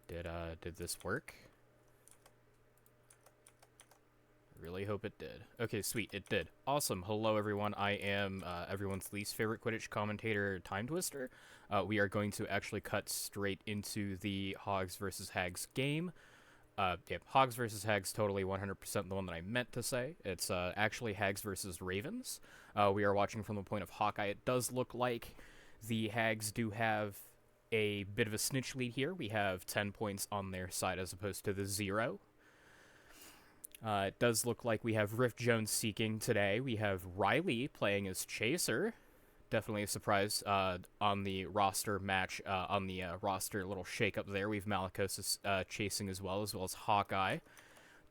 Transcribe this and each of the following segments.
Did this work? I really hope it did. Okay, sweet, it did. Awesome. Hello, everyone. I am everyone's least favorite Quidditch commentator, Time Twister. We are going to actually cut straight into the Hogs versus Hags game. Yeah, Hogs versus Hags, totally 100% the one that I meant to say. It's actually Hags versus Ravens. We are watching from the point of Hawkeye. It does look like the Hags do have a bit of a snitch lead here. We have 10 points on their side as opposed to the 0. It does look like we have Rift Jones seeking today. We have Riley playing as Chaser. Definitely a surprise on the roster match, on the roster little shake-up there. We have Malicos chasing as well as Hawkeye.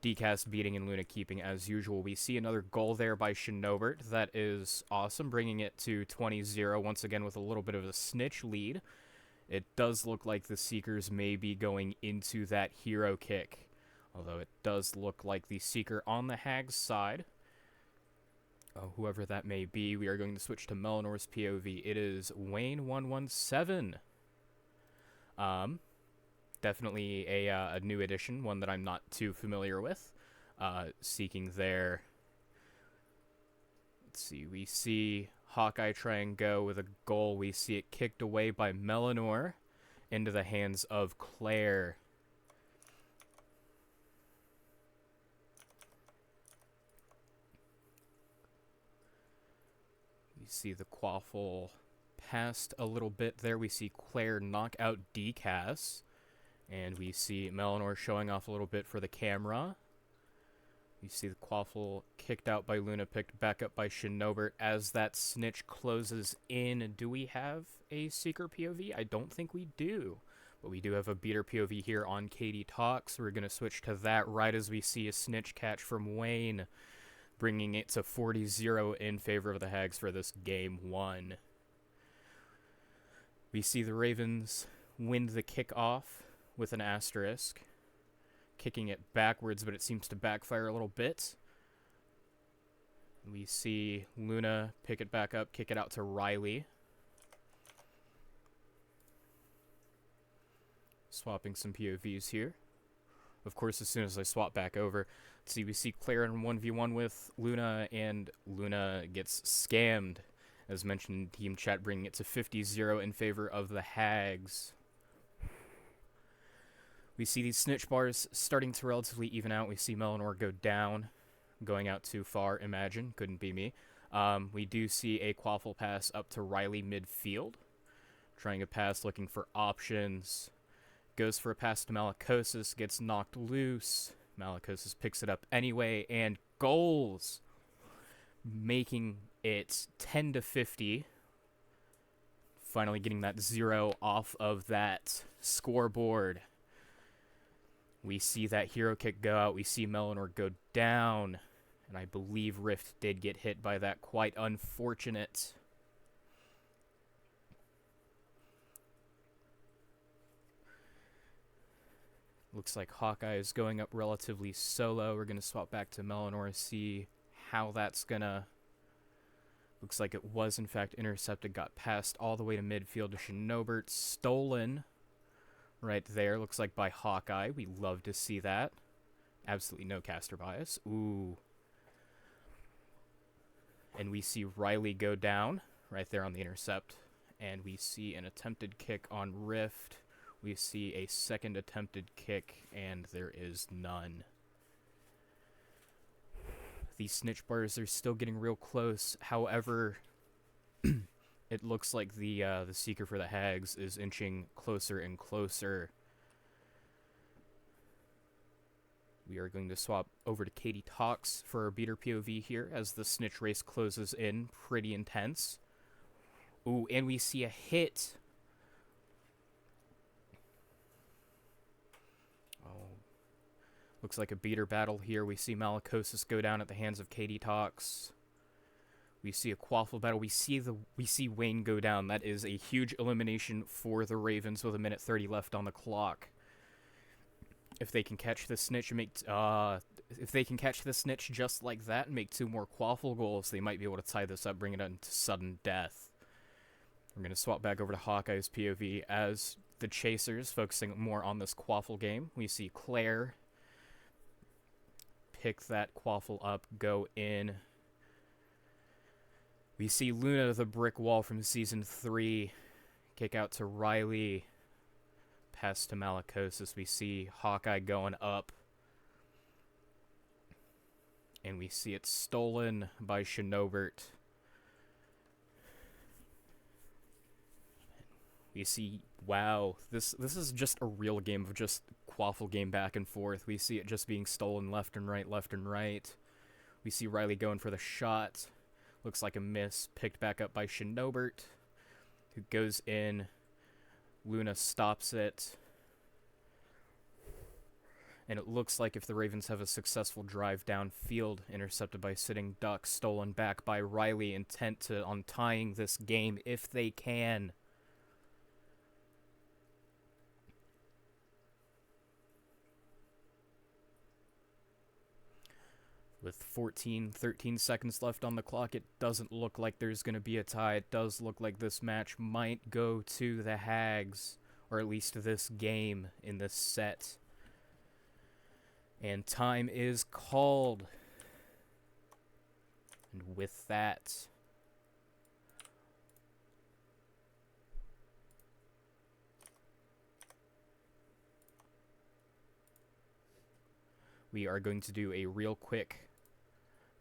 Decast beating and Luna keeping as usual. We see another goal there by Shinobert. That is awesome, bringing it to 20-0 once again with a little bit of a snitch lead. It does look like the Seekers may be going into that hero kick, although it does look like the Seeker on the Hags side. Whoever that may be, we are going to switch to Melinor's POV. It is Wayne117. Definitely a new addition, one that I'm not too familiar with. Seeking there. Let's see, we see Hawkeye try and go with a goal. We see it kicked away by Melinor into the hands of Claire. We see the Quaffle passed a little bit there. We see Claire knock out Decas. And we see Melinor showing off a little bit for the camera. You see the Quaffle kicked out by Luna, picked back up by Shinobert as that snitch closes in. Do we have a Seeker POV? I don't think we do. But we do have a beater POV here on Katie Talks. We're going to switch to that right as we see a snitch catch from Wayne, bringing it to 40-0 in favor of the Hags for this game 1. We see the Ravens win the kickoff with an asterisk, kicking it backwards, but it seems to backfire a little bit. We see Luna pick it back up, kick it out to Riley. Swapping some POVs here. Of course, as soon as I swap back over, we see Claire in 1v1 with Luna, and Luna gets scammed. As mentioned in team chat, bringing it to 50-0 in favor of the Hags. We see these snitch bars starting to relatively even out. We see Melinor go down, going out too far, imagine. Couldn't be me. We do see a Quaffle pass up to Riley midfield. Trying a pass, looking for options. Goes for a pass to Malacosis, gets knocked loose. Malacosis picks it up anyway, and goals! Making it 10-50. Finally getting that 0 off of that scoreboard. We see that hero kick go out. We see Melinor go down. And I believe Rift did get hit by that. Quite unfortunate. Looks like Hawkeye is going up relatively solo. We're going to swap back to Melinor and see how that's going to... Looks like it was, in fact, intercepted. Got passed all the way to midfield to Shinobert. Stolen. Right there, looks like by Hawkeye. We love to see that. Absolutely no caster bias. Ooh. And we see Riley go down right there on the intercept. And we see an attempted kick on Rift. We see a second attempted kick, and there is none. These snitch bars are still getting real close. However, it looks like the Seeker for the Hags is inching closer and closer. We are going to swap over to Katie Talks for our beater POV here as the snitch race closes in. Pretty intense. Ooh, and we see a hit. Oh. Looks like a beater battle here. We see Malacosis go down at the hands of Katie Talks. We see a Quaffle battle. We see Wayne go down. That is a huge elimination for the Ravens with 1:30 left on the clock. If they can catch the snitch and if they can catch the snitch just like that and make 2 more Quaffle goals, they might be able to tie this up, bring it into sudden death. We're going to swap back over to Hawkeye's POV as the chasers, focusing more on this Quaffle game. We see Claire pick that Quaffle up, go in. We see Luna, the brick wall from Season 3, kick out to Riley, pass to Malacosis. We see Hawkeye going up, and we see it stolen by Shinobert. We see, wow, this is just a real game of just Quaffle game back and forth. We see it just being stolen left and right, left and right. We see Riley going for the shot. Looks like a miss, picked back up by Shinobert, who goes in. Luna stops it. And it looks like if the Ravens have a successful drive downfield, intercepted by Sitting Duck, stolen back by Riley, intent on tying this game if they can. With 13 seconds left on the clock, it doesn't look like there's going to be a tie. It does look like this match might go to the Hags, or at least this game in this set. And time is called. And with that, we are going to do a real quick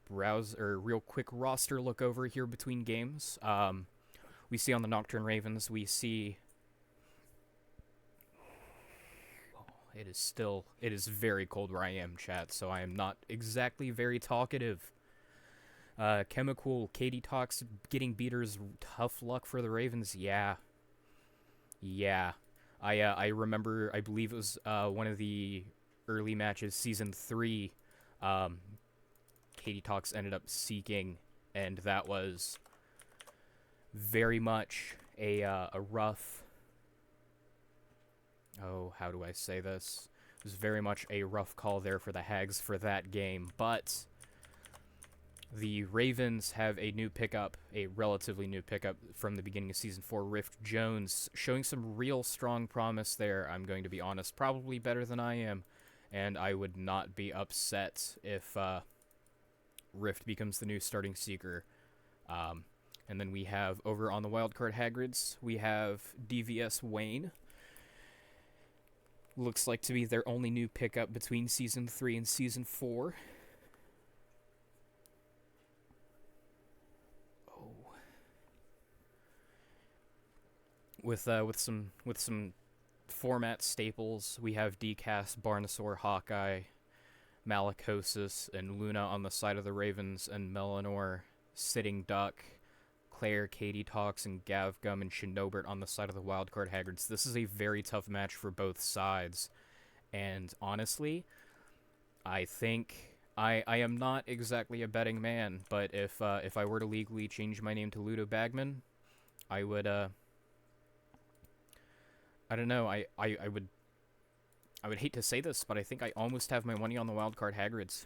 roster look over here between games. We see on the Nocturne Ravens, we see it is very cold where I am, chat, so I am not exactly very talkative. Chemical, Katie Talks getting beaters, tough luck for the Ravens. Yeah. I remember, I believe it was one of the early matches, Season 3, Katie Talks ended up seeking, and that was very much a rough... Oh, how do I say this? It was very much a rough call there for the Hags for that game, but the Ravens have a new pickup, a relatively new pickup from the beginning of Season 4, Rift Jones, showing some real strong promise there, I'm going to be honest, probably better than I am, and I would not be upset if Rift becomes the new starting seeker. And then we have, over on the Wildcard Hagrids, we have DVS Wayne. Looks like to be their only new pickup between Season 3 and Season 4. Oh. With some format staples, we have DCast, Barnosaur, Hawkeye, Malacosis, and Luna on the side of the Ravens, and Melanor, Sitting Duck, Claire, Katie Talks, and Gavgum and Shinobert on the side of the Wildcard Hagrids. This is a very tough match for both sides, and honestly, I think I am not exactly a betting man, but if I were to legally change my name to Ludo Bagman, I would I don't know, I would hate to say this, but I think I almost have my money on the Wildcard Hagrids.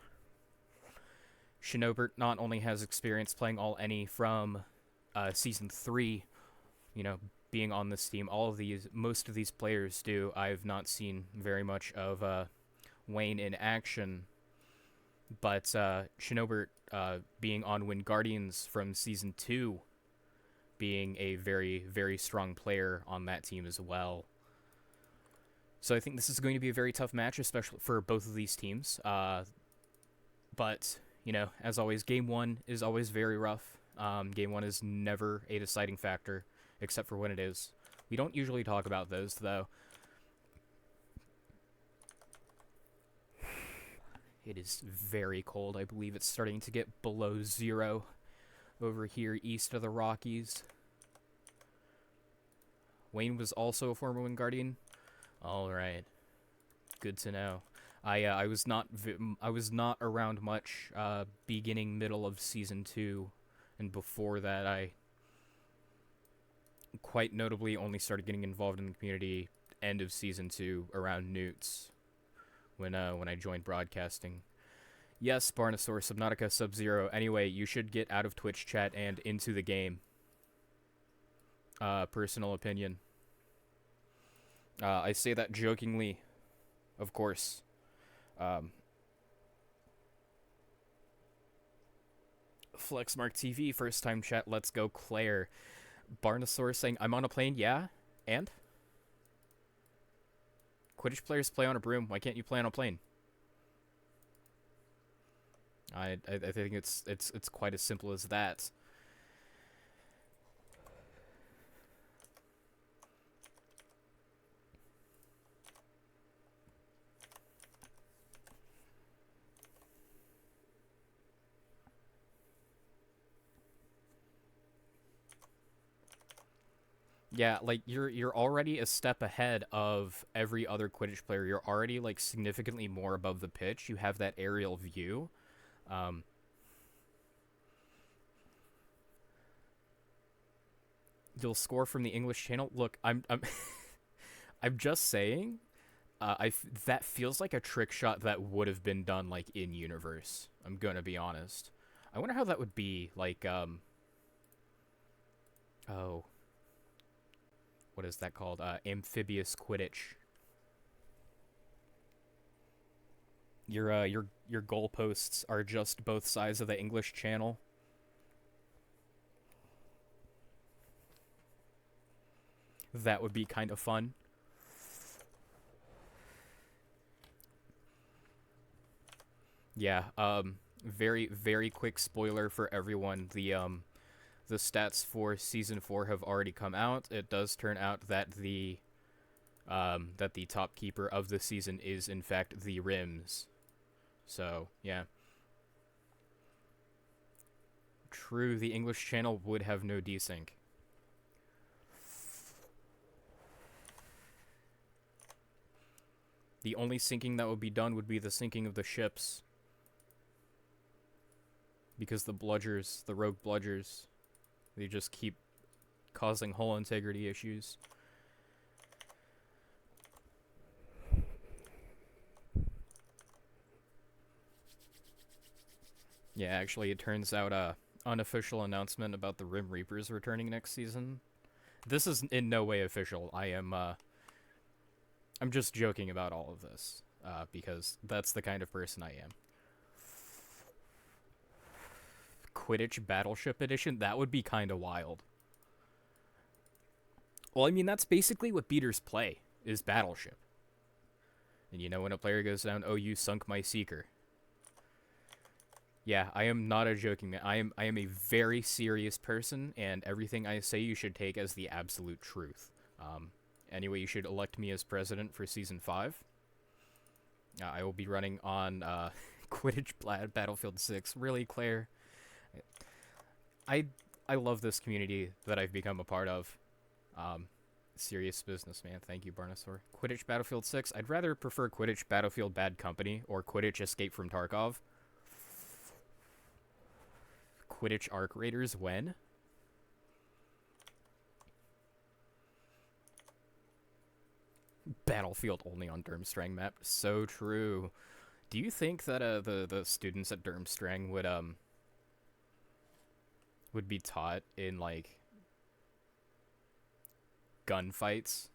Shinobert not only has experience playing all any from Season 3, you know, being on this team, most of these players do. I've not seen very much of Wayne in action, but Shinobert being on Wingardians from Season 2, being a very, very strong player on that team as well. So I think this is going to be a very tough match, especially for both of these teams. But, you know, as always, Game 1 is always very rough. Game 1 is never a deciding factor, except for when it is. We don't usually talk about those, though. It is very cold. I believe it's starting to get below 0 over here east of the Rockies. Wayne was also a former Wingardian. All right, good to know. I was not around much beginning middle of Season 2, and before that I quite notably only started getting involved in the community end of Season 2 around Newts when I joined broadcasting. Yes, Barnosaur, Subnautica, Sub-Zero. Anyway, you should get out of Twitch chat and into the game. Personal opinion. I say that jokingly, of course. Um, Flexmark TV, first time chat, let's go, Claire. Barnosaur saying, I'm on a plane, yeah? And? Quidditch players play on a broom, why can't you play on a plane? I think it's quite as simple as that. Yeah, like you're already a step ahead of every other Quidditch player. You're already like significantly more above the pitch. You have that aerial view. Um, you'll score from the English Channel. Look, I'm I'm just saying. That feels like a trick shot that would have been done like in universe. I'm gonna be honest. I wonder how that would be like. Oh, what is that called? Amphibious Quidditch. Your goalposts are just both sides of the English Channel. That would be kind of fun. Yeah. Very very quick spoiler for everyone. The stats for season 4 have already come out. It does turn out that the top keeper of the season is in fact the Rims. So yeah. True, the English Channel would have no desync. The only syncing that would be done would be the syncing of the ships. Because the bludgers, the rogue bludgers, they just keep causing hull integrity issues. Yeah, actually, it turns out unofficial announcement about the Rim Reapers returning next season. This is in no way official. I'm just joking about all of this because that's the kind of person I am. Quidditch Battleship Edition, that would be kind of wild. Well, I mean, that's basically what beaters play, is Battleship. And you know when a player goes down, oh, you sunk my Seeker. Yeah, I am not a joking man. I am a very serious person, and everything I say you should take as the absolute truth. Anyway, you should elect me as president for Season 5. I will be running on Quidditch Battlefield 6. Really, Claire? I I love this community that I've become a part of. Serious business, man. Thank you, Barnosaur. Quidditch Battlefield 6. I'd rather prefer Quidditch Battlefield Bad Company or Quidditch Escape from Tarkov. Quidditch Arc Raiders when? Battlefield only on Durmstrang map. So true. Do you think that the students at Durmstrang would be taught in like gunfights?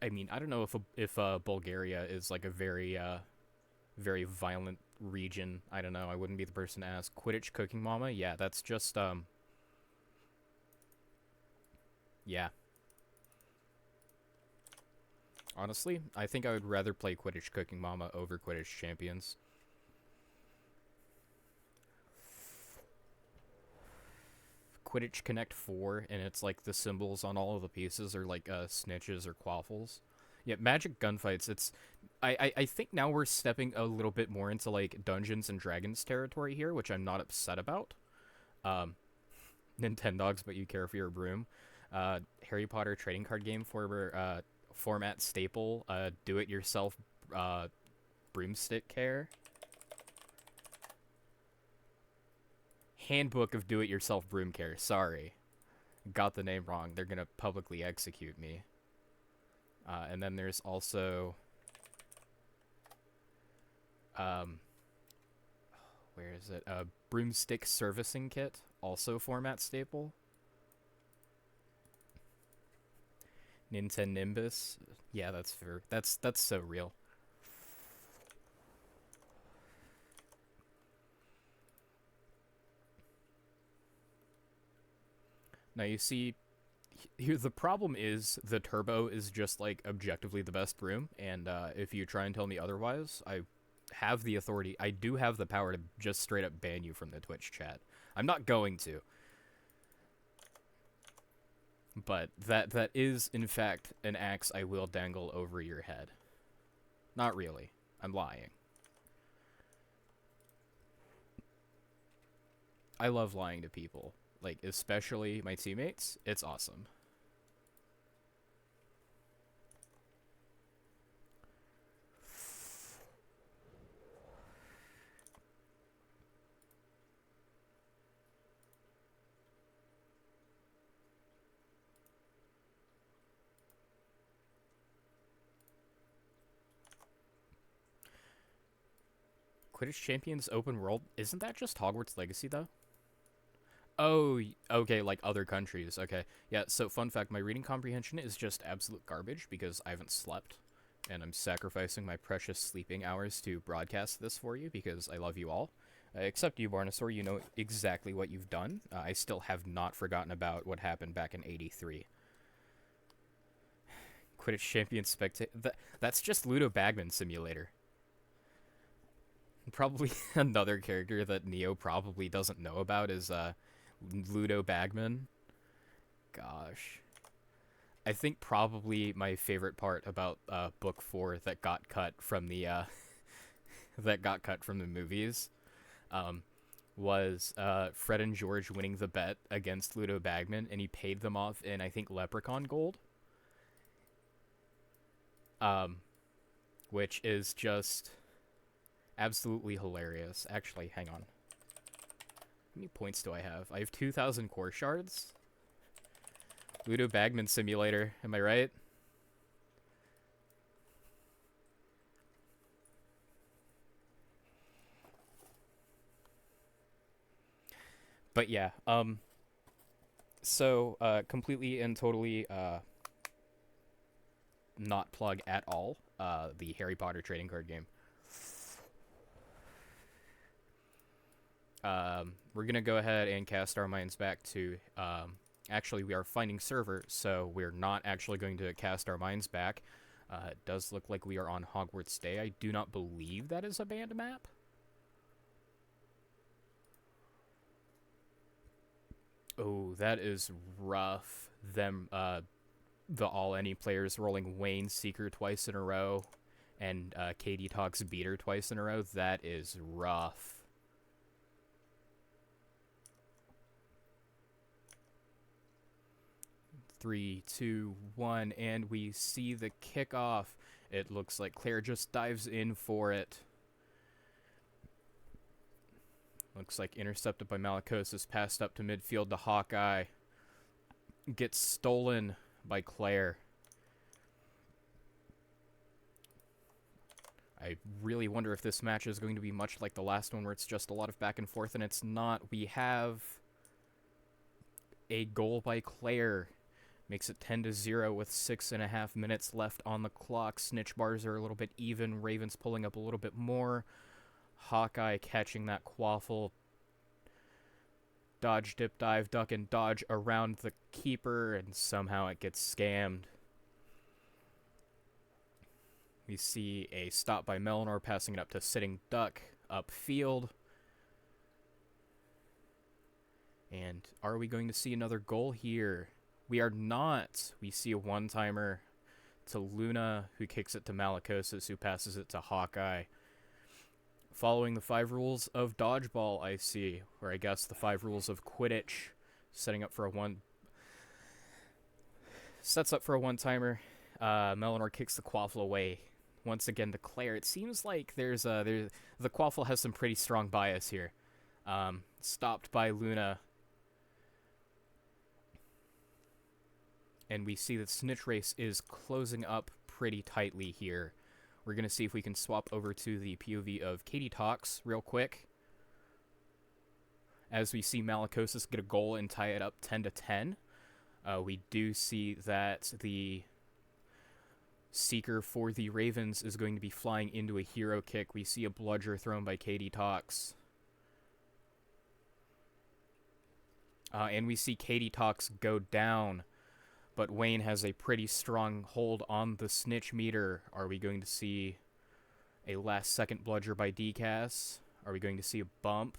I mean, I don't know if Bulgaria is like a very violent region. I don't know. I wouldn't be the person to ask. Quidditch Cooking Mama? Yeah, that's just yeah. Honestly, I think I would rather play Quidditch Cooking Mama over Quidditch Champions. Quidditch Connect 4, and it's like the symbols on all of the pieces are like snitches or quaffles. Yeah, Magic Gunfights, it's... I think now we're stepping a little bit more into like Dungeons and Dragons territory here, which I'm not upset about. Nintendogs, but you care for your broom. Harry Potter trading card game for format staple, do-it-yourself broomstick care. Handbook of do-it-yourself broom care. Sorry. Got the name wrong. They're gonna publicly execute me. And then there's also... where is it? Broomstick servicing kit. Also format staple. Nintendo Nimbus. Yeah, that's fair. That's so real. Now you see, here the problem is the turbo is just like objectively the best broom, and if you try and tell me otherwise, I have the authority. I do have the power to just straight up ban you from the Twitch chat. I'm not going to, but that is in fact an axe I will dangle over your head. Not really. I'm lying. I love lying to people, like especially my teammates. It's awesome. Quidditch Champions Open World, isn't that just Hogwarts Legacy though? Oh, okay, like other countries. Okay. Yeah, so fun fact, my reading comprehension is just absolute garbage because I haven't slept and I'm sacrificing my precious sleeping hours to broadcast this for you because I love you all. Except you, Barnosaur, you know exactly what you've done. I still have not forgotten about what happened back in '83. Quidditch Champion That's just Ludo Bagman Simulator. Probably another character that Neo probably doesn't know about is Ludo Bagman. Gosh. I think probably my favorite part about book 4 that got cut from the that got cut from the movies was Fred and George winning the bet against Ludo Bagman, and he paid them off in, I think, Leprechaun gold. Which is just absolutely hilarious. Actually, hang on. How many points do I have? I have 2,000 core shards. Ludo Bagman Simulator, am I right? But yeah, so completely and totally not plug at all the Harry Potter trading card game. We're gonna go ahead and cast our minds back to actually we are finding server, so we're not actually going to cast our minds back. It does look like we are on Hogwarts Day. I do not believe that is a banned map. Oh, that is rough. Them the all any players rolling Wayne Seeker twice in a row and Katie Talks Beater twice in a row. That is rough. Three, two, one, and we see the kickoff. It looks like Claire just dives in for it. Looks like intercepted by Malacosis, passed up to midfield to Hawkeye. Gets stolen by Claire. I really wonder if this match is going to be much like the last one where it's just a lot of back and forth, and it's not. We have a goal by Claire. Makes it 10-0 with 6.5 minutes left on the clock. Snitch bars are a little bit even. Ravens pulling up a little bit more. Hawkeye catching that quaffle. Dodge, dip, dive, duck, and dodge around the keeper, and somehow it gets scammed. We see a stop by Melanor, passing it up to Sitting Duck upfield. And are we going to see another goal here? We are not. We see a one-timer to Luna, who kicks it to Malacosis, who passes it to Hawkeye. Following the 5 rules of dodgeball, I see, or I guess the 5 rules of Quidditch, setting up for a one. Sets up for a one-timer. Melanor kicks the quaffle away. Once again to Claire. It seems like the quaffle has some pretty strong bias here. Stopped by Luna. And we see that Snitch Race is closing up pretty tightly here. We're going to see if we can swap over to the POV of Katie Talks real quick. As we see Malacosis get a goal and tie it up 10-10. We do see that the Seeker for the Ravens is going to be flying into a hero kick. We see a bludger thrown by Katie Tox. And we see Katie Tox go down, but Wayne has a pretty strong hold on the snitch meter. Are we going to see a last-second bludger by DCAS? Are we going to see a bump?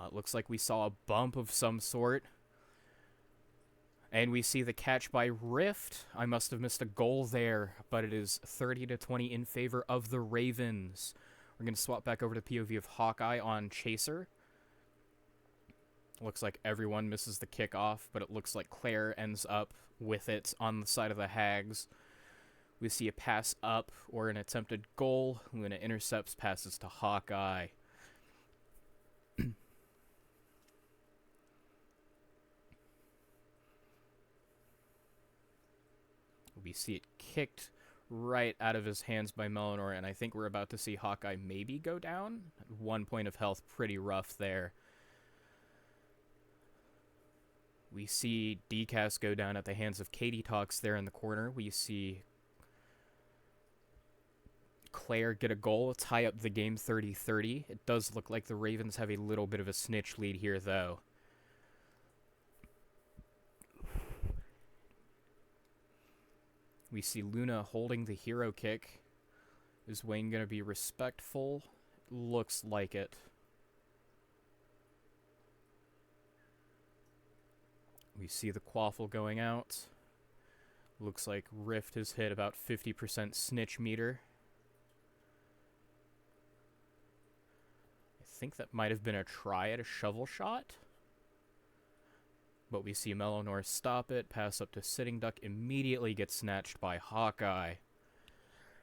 It looks like we saw a bump of some sort. And we see the catch by Rift. I must have missed a goal there, but it is 30-20 in favor of the Ravens. We're going to swap back over to POV of Hawkeye on Chaser. Looks like everyone misses the kickoff, but it looks like Claire ends up with it on the side of the Hags. We see a pass up or an attempted goal. Luna intercepts, passes to Hawkeye. We see it kicked right out of his hands by Melanor, and I think we're about to see Hawkeye maybe go down. 1 point of health, pretty rough there. We see DCAS go down at the hands of Katie Tox there in the corner. We see Claire get a goal, tie up the game 30-30. It does look like the Ravens have a little bit of a snitch lead here, though. We see Luna holding the hero kick. Is Wayne going to be respectful? Looks like it. We see the quaffle going out. Looks like Rift has hit about 50% snitch meter. I think that might have been a try at a shovel shot. But we see Melanor stop it, pass up to Sitting Duck, immediately gets snatched by Hawkeye.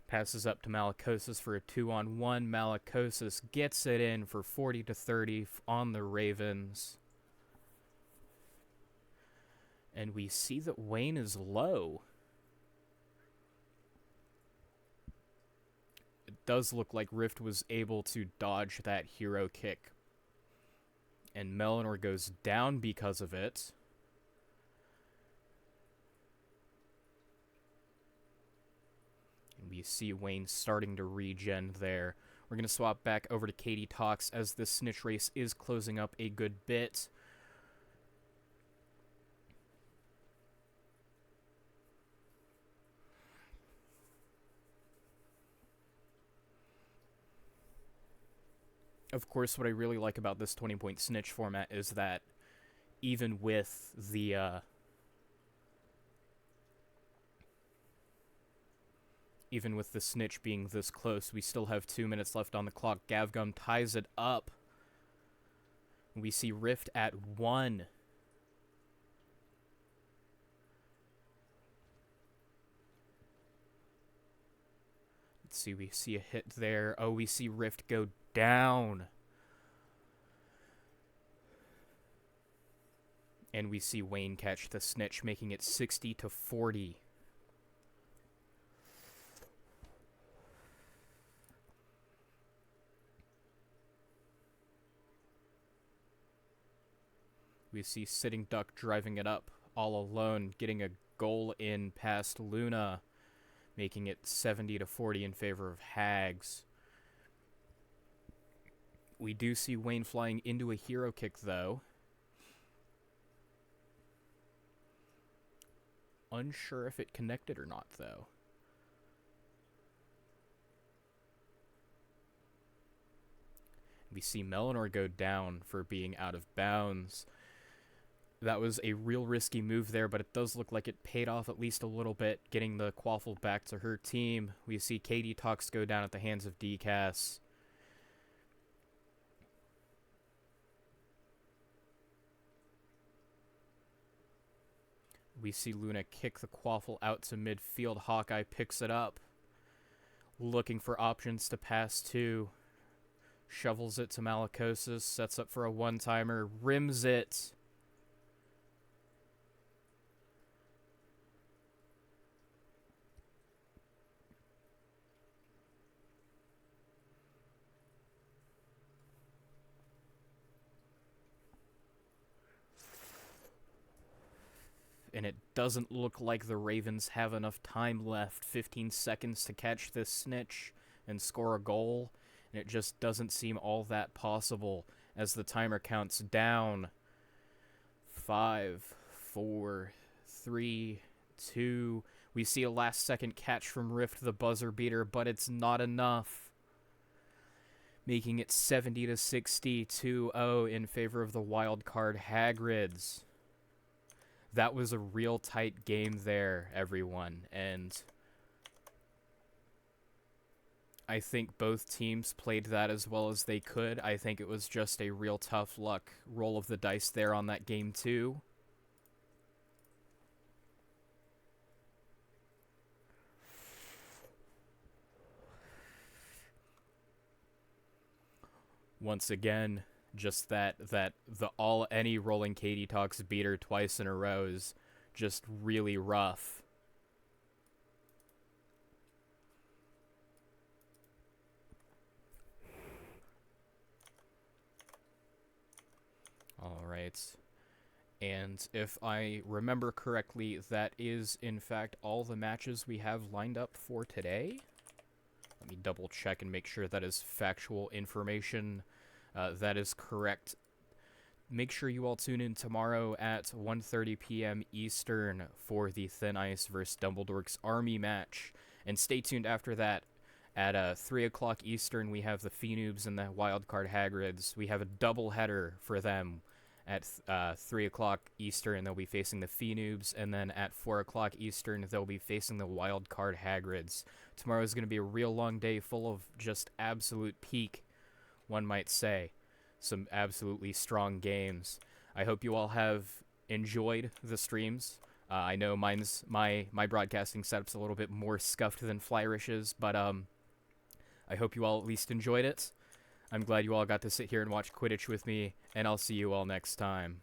Passes up to Malacosis for a 2-on-1. Malacosis gets it in for 40-30 on the Ravens. And we see that Wayne is low. It does look like Rift was able to dodge that hero kick. And Melanor goes down because of it. We see Wayne starting to regen there. We're going to swap back over to Katie Tox as the snitch race is closing up a good bit. Of course, what I really like about this 20-point snitch format is that even with the snitch being this close, we still have 2 minutes left on the clock. Gavgum ties it up. We see Rift at 1. Let's see, we see a hit there. Oh, we see Rift go down. And we see Wayne catch the snitch, making it 60-40. We see Sitting Duck driving it up all alone, getting a goal in past Luna, making it 70-40 in favor of Hags. We do see Wayne flying into a hero kick, though. Unsure if it connected or not, though. We see Melanor go down for being out of bounds. That was a real risky move there, but it does look like it paid off at least a little bit, getting the quaffle back to her team. We see Katie Tox go down at the hands of DCAS. We see Luna kick the quaffle out to midfield. Hawkeye picks it up, looking for options to pass to. Shovels it to Malacosis, sets up for a one-timer, rims it. and it doesn't look like the Ravens have enough time left. 15 seconds to catch this snitch and score a goal, and it just doesn't seem all that possible as the timer counts down. 5, 4, 3, 2. We see a last-second catch from Rift, the buzzer beater, but it's not enough, making it 70-60, 2-0 in favor of the wildcard Hagrids. That was a real tight game there, everyone, and I think both teams played that as well as they could. I think it was just a real tough luck roll of the dice there on that game too. Once again, just that the all any rolling Katie Talks beater twice in a row is just really rough. All right. And if I remember correctly, that is in fact all the matches we have lined up for today. Let me double check and make sure that is factual information. That is correct. Make sure you all tune in tomorrow at 1:30 p.m. Eastern for the Thin Ice vs. Dumbledore's Army match. And stay tuned after that. At 3 o'clock Eastern, we have the Phoenoobs and the Wildcard Hagrids. We have a double header for them. At 3 o'clock Eastern, they'll be facing the Phoenoobs, and then at 4 o'clock Eastern, they'll be facing the Wildcard Hagrids. Tomorrow is going to be a real long day full of just absolute peak, one might say. Some absolutely strong games. I hope you all have enjoyed the streams. I know my broadcasting setup's a little bit more scuffed than Flyrish's, but I hope you all at least enjoyed it. I'm glad you all got to sit here and watch Quidditch with me, and I'll see you all next time.